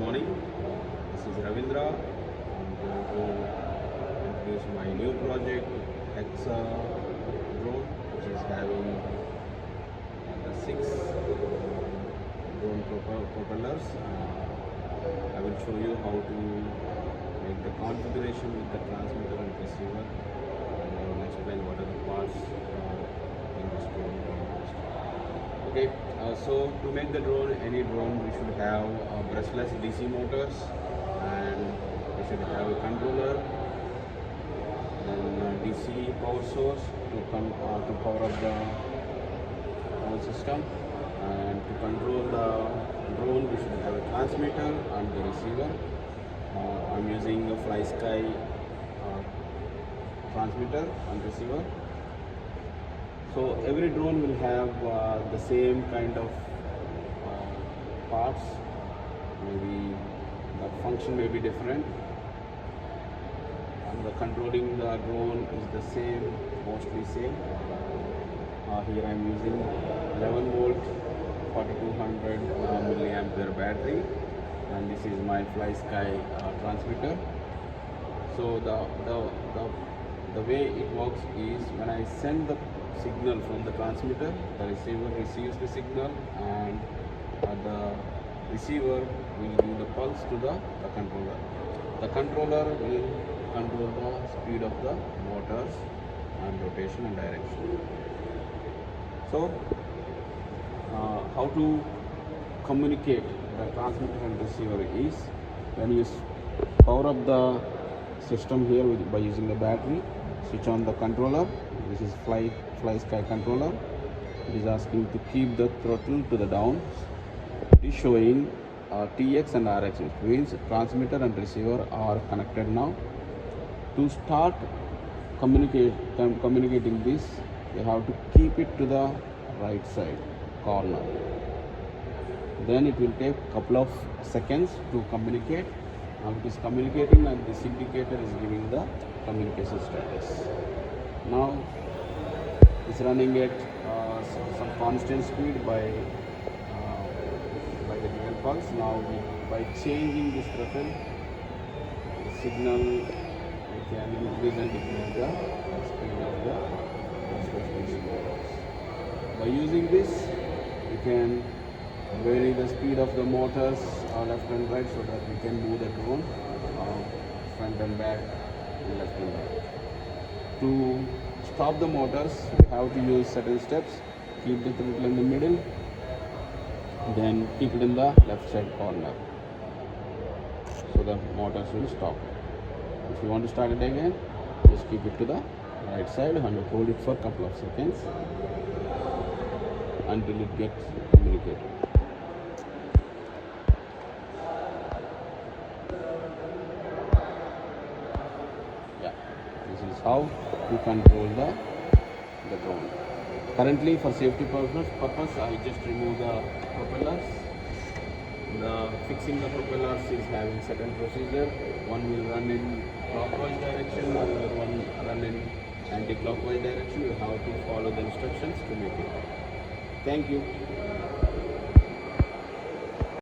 morning. This is Ravindra. I'm going to introduce my new project, Hexa drone, which is having the 6 drone propellers. I will show you how to make the configuration with the transmitter and receiver, and I will explain what are the parts in this drone. Okay, so to make the drone, any drone, we should have brushless DC motors, and we should have a controller, then DC power source to power up the whole system, and to control the drone, we should have a transmitter and the receiver. I'm using a flysky transmitter and receiver. So every drone will have the same kind of parts. Maybe the function may be different, and the controlling the drone is the same, mostly same. Here I am using 11 volt 4200 milliampere battery, and this is my flysky transmitter. So the way it works is, when I send the signal from the transmitter, the receiver receives the signal, and the receiver will give the pulse to the controller. The controller will control the speed of the motors and rotation and direction. So how to communicate the transmitter and receiver is, when you power up the system here by using the battery, switch on the controller. This is flysky controller. It is asking to keep the throttle to the down. It is showing TX and RX, which means transmitter and receiver are connected now. To start communicating this, you have to keep it to the right side corner. Then it will take a couple of seconds to communicate. Now it is communicating, and this indicator is giving the communication status. Now it's running at some constant speed by the given pulse. Now by changing this throttle, the signal, we can increase and decrease the speed of the transmission. By using this, we can vary the speed of the motors left and right, so that we can move the drone front and back, and left and right. To stop the motors, we have to use certain steps. Keep the throttle in the middle, then keep it in the left side corner, so the motors will stop. If you want to start it again, just keep it to the right side and hold it for a couple of seconds until it gets communicated. Yeah, this is how to control the drone. Currently, for safety purpose, I just remove the propellers. Fixing the propellers is having certain procedure. One will run in clockwise direction, another one run in anti-clockwise direction. You have to follow the instructions to make it. Thank you.